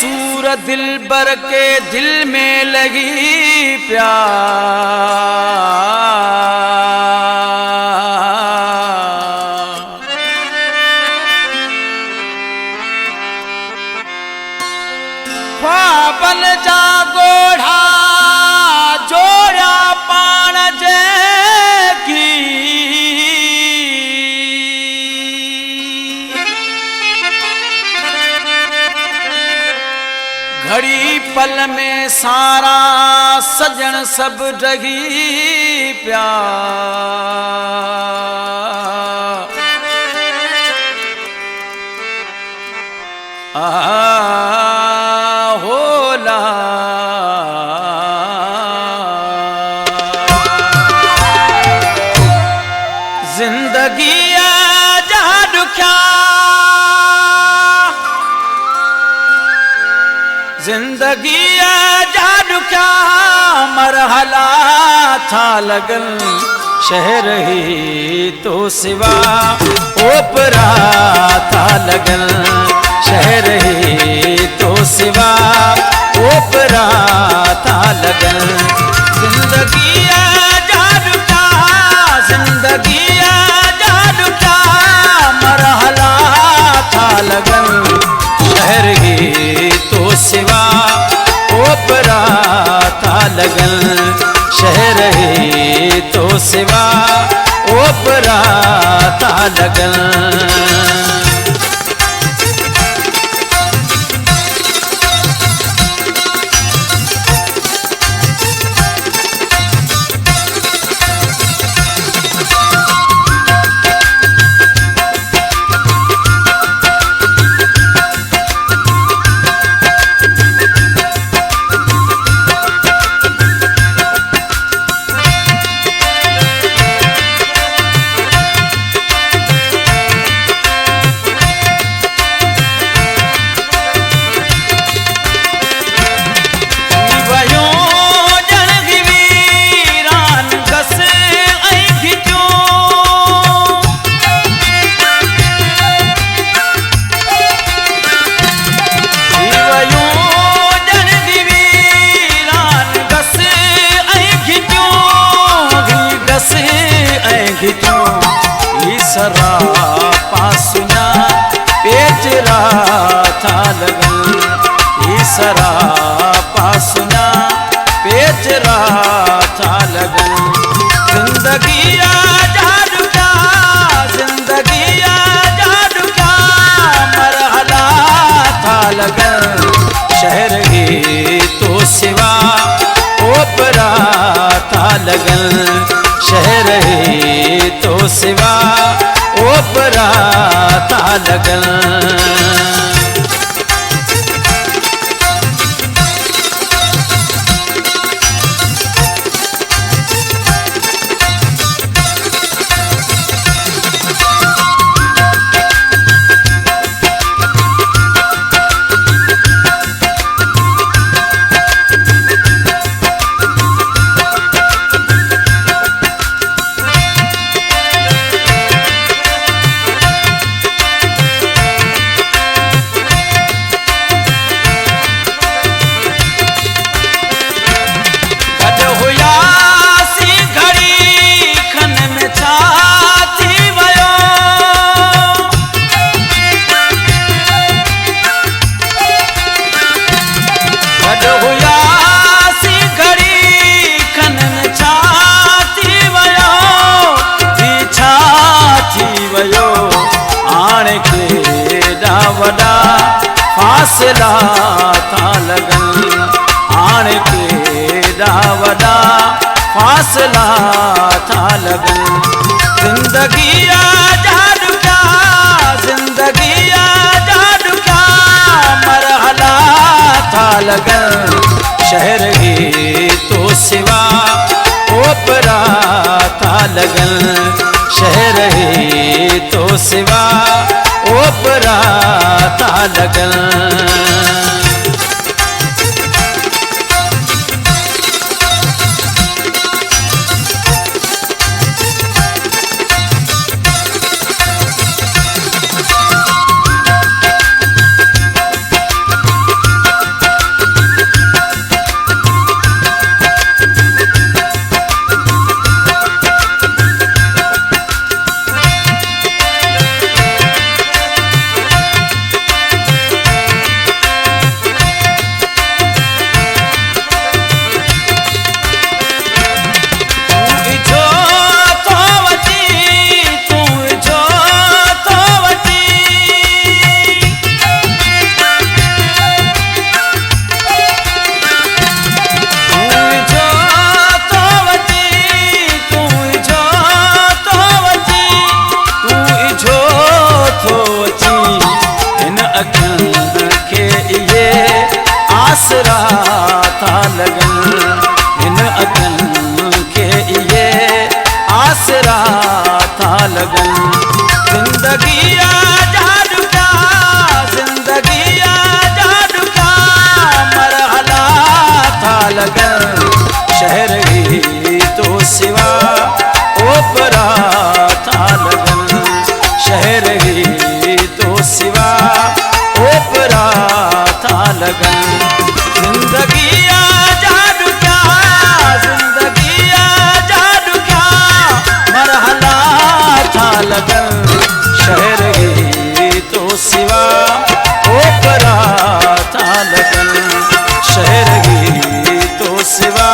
सूर दिलबर के दिल में लगी प्यार। ख्वाबन जा गोढ़ा जोड़ा पाण जे की घड़ी पल में सारा सजन सब डगी प्यार होला जिंदगी जा दुख्या जिंदगी जा दुख्या मरहला था लगन शहर ही तो सिवा ओपरा था लगन शहर ही तो सिवा ओपरा था लगन जिंदगी जा दुख्या जिंदगी जा दुख्या मरहला था लगन शहर ही तो सिवा ओपरा था लगन शहर ही तो सिवा ओपरा था लगन। सरा पासुना पेचरा था लगन सरा पासुना पेचरा था लगन जिंदगी जा दुख्या जिंदगी जा दुख्या मरहला था लगन शहर ही तो सिवा ओपरा था लगन शहर ही तो सिवा ओपरा था लगन। वड़ा फासला था लगन आण के वड़ा फासला था लगन जिंदगी जा दुख्या जिंदगी जा दुख्या मरहला था लगन शहर ही तो सिवा ओपरा था लगन शहर ही तो सिवा ओपरा था लगन। आसरा था लगन। जिंदगी आजाद क्या, जिंदगी आजाद क्या, मरहला था लगन। शहर ही तो सिवा ओपरा था लगन। शहर ही तो सिवा ओपरा था लगन। जिंदगी आजाद क्या, जिंदगी आजाद क्या, मरहला था लगन। शहर ही तो सिवा ओपरा था लगन। शहर ही तो सिवा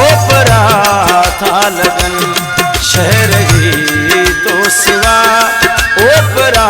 ओपरा था लगन। शहर ही तो सिवा ओपरा